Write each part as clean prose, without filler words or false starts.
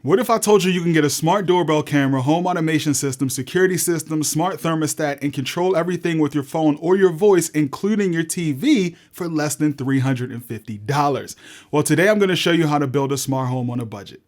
What if I told you you can get a smart doorbell camera, home automation system, security system, smart thermostat, and control everything with your phone or your voice, including your TV, for less than $350? Well, today I'm going to show you how to build a smart home on a budget.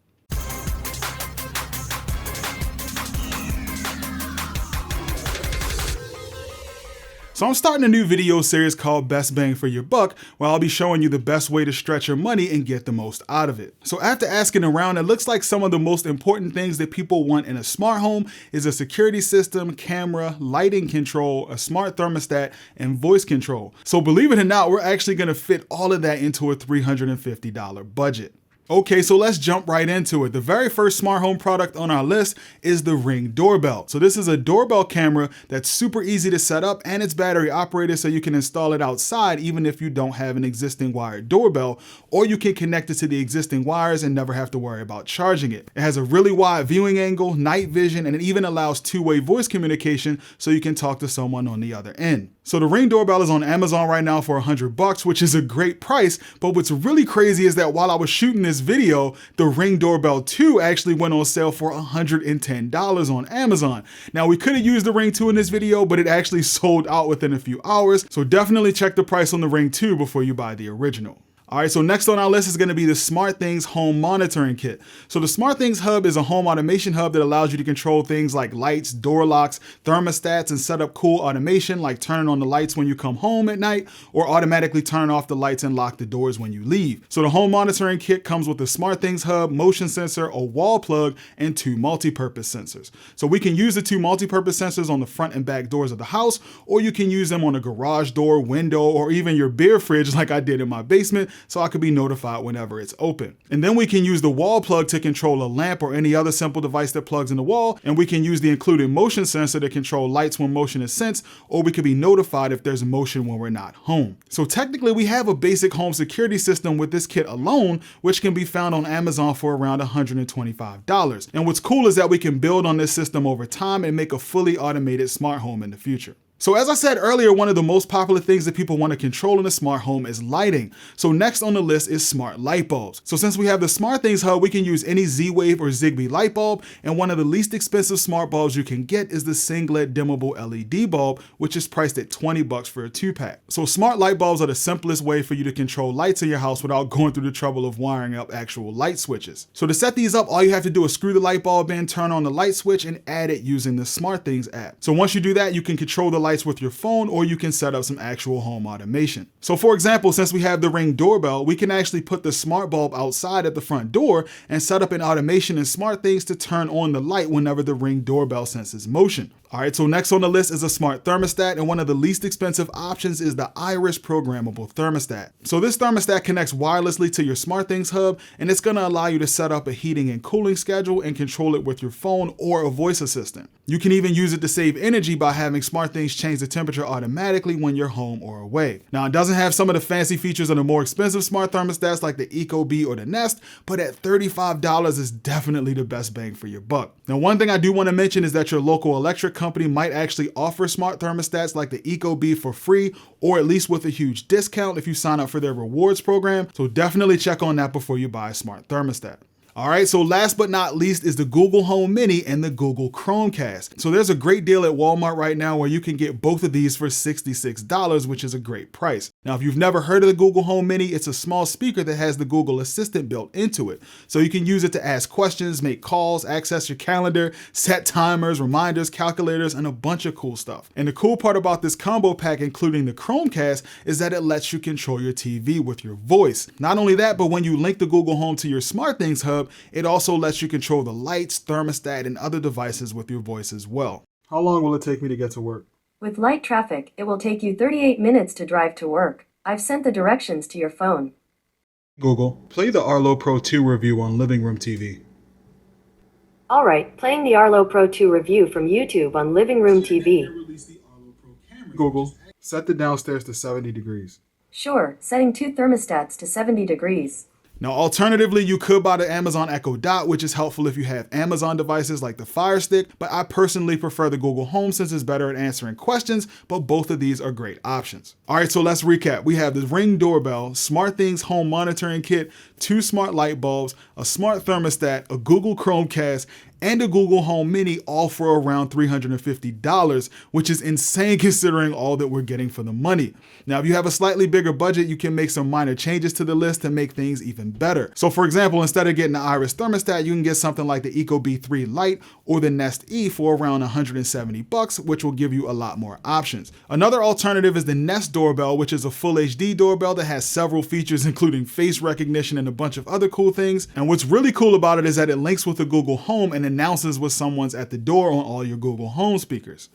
So I'm starting a new video series called Best Bang for Your Buck, where I'll be showing you the best way to stretch your money and get the most out of it. So after asking around, it looks like some of the most important things that people want in a smart home is a security system, camera, lighting control, a smart thermostat, and voice control. So believe it or not, we're actually gonna fit all of that into a $350 budget. Okay, so let's jump right into it. The very first smart home product on our list is the Ring Doorbell. So this is a doorbell camera that's super easy to set up, and it's battery operated, so you can install it outside even if you don't have an existing wired doorbell, or you can connect it to the existing wires and never have to worry about charging it. It has a really wide viewing angle, night vision, and it even allows two-way voice communication so you can talk to someone on the other end. So the Ring Doorbell is on Amazon right now for $100, which is a great price. But what's really crazy is that while I was shooting this video, the Ring Doorbell 2 actually went on sale for $110 on Amazon. Now we could have used the Ring 2 in this video, but it actually sold out within a few hours. So definitely check the price on the Ring 2 before you buy the original. All right, so next on our list is going to be the SmartThings Home Monitoring Kit. So the SmartThings Hub is a home automation hub that allows you to control things like lights, door locks, thermostats, and set up cool automation like turning on the lights when you come home at night or automatically turn off the lights and lock the doors when you leave. So the Home Monitoring Kit comes with the SmartThings Hub, motion sensor, a wall plug, and 2 multi-purpose sensors. So we can use the 2 multi-purpose sensors on the front and back doors of the house, or you can use them on a garage door, window, or even your beer fridge like I did in my basement, so I could be notified whenever it's open. And then we can use the wall plug to control a lamp or any other simple device that plugs in the wall, and we can use the included motion sensor to control lights when motion is sensed, or we could be notified if there's motion when we're not home. So technically we have a basic home security system with this kit alone, which can be found on Amazon for around $125. And what's cool is that we can build on this system over time and make a fully automated smart home in the future. So as I said earlier, one of the most popular things that people want to control in a smart home is lighting. So next on the list is smart light bulbs. So since we have the SmartThings Hub, we can use any Z-Wave or Zigbee light bulb, and one of the least expensive smart bulbs you can get is the Singlet Dimmable LED bulb, which is priced at $20 for a 2-pack. So smart light bulbs are the simplest way for you to control lights in your house without going through the trouble of wiring up actual light switches. So to set these up, all you have to do is screw the light bulb in, turn on the light switch, and add it using the SmartThings app. So once you do that, you can control the lights with your phone, or you can set up some actual home automation. So for example, since we have the Ring Doorbell, we can actually put the smart bulb outside at the front door and set up an automation in SmartThings to turn on the light whenever the Ring Doorbell senses motion. All right, so next on the list is a smart thermostat, and one of the least expensive options is the Iris Programmable Thermostat. So this thermostat connects wirelessly to your SmartThings Hub, and it's gonna allow you to set up a heating and cooling schedule and control it with your phone or a voice assistant. You can even use it to save energy by having SmartThings change the temperature automatically when you're home or away. Now, it doesn't have some of the fancy features of the more expensive smart thermostats like the Ecobee or the Nest, but at $35 is definitely the best bang for your buck. Now, one thing I do want to mention is that your local electric company might actually offer smart thermostats like the Ecobee for free, or at least with a huge discount if you sign up for their rewards program. So definitely check on that before you buy a smart thermostat. All right, so last but not least is the Google Home Mini and the Google Chromecast. So there's a great deal at Walmart right now where you can get both of these for $66, which is a great price. Now, if you've never heard of the Google Home Mini, it's a small speaker that has the Google Assistant built into it. So you can use it to ask questions, make calls, access your calendar, set timers, reminders, calculators, and a bunch of cool stuff. And the cool part about this combo pack, including the Chromecast, is that it lets you control your TV with your voice. Not only that, but when you link the Google Home to your SmartThings Hub, it also lets you control the lights, thermostat, and other devices with your voice as well. How long will it take me to get to work? With light traffic, it will take you 38 minutes to drive to work. I've sent the directions to your phone. Google, play the Arlo Pro 2 review on Living Room TV. Alright, playing the Arlo Pro 2 review from YouTube on Living Room TV. Google, set the downstairs to 70 degrees. Sure, setting 2 thermostats to 70 degrees. Now, alternatively, you could buy the Amazon Echo Dot, which is helpful if you have Amazon devices like the Fire Stick, but I personally prefer the Google Home since it's better at answering questions, but both of these are great options. All right, so let's recap. We have the Ring Doorbell, SmartThings Home Monitoring Kit, 2 smart light bulbs, a smart thermostat, a Google Chromecast, and a Google Home Mini, all for around $350, which is insane considering all that we're getting for the money. Now, if you have a slightly bigger budget, you can make some minor changes to the list to make things even better. So for example, instead of getting the Iris thermostat, you can get something like the Ecobee 3 Lite or the Nest E for around $170, which will give you a lot more options. Another alternative is the Nest Doorbell, which is a full HD doorbell that has several features, including face recognition and a bunch of other cool things. And what's really cool about it is that it links with the Google Home and announces when someone's at the door on all your Google Home speakers.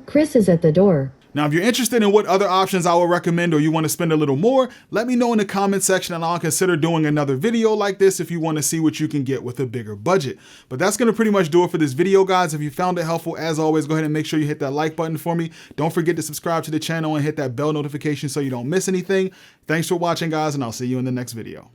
Chris is at the door. Now, if you're interested in what other options I would recommend or you want to spend a little more, let me know in the comment section and I'll consider doing another video like this if you want to see what you can get with a bigger budget. But that's going to pretty much do it for this video, guys. If you found it helpful, as always, go ahead and make sure you hit that like button for me. Don't forget to subscribe to the channel and hit that bell notification so you don't miss anything. Thanks for watching, guys, and I'll see you in the next video.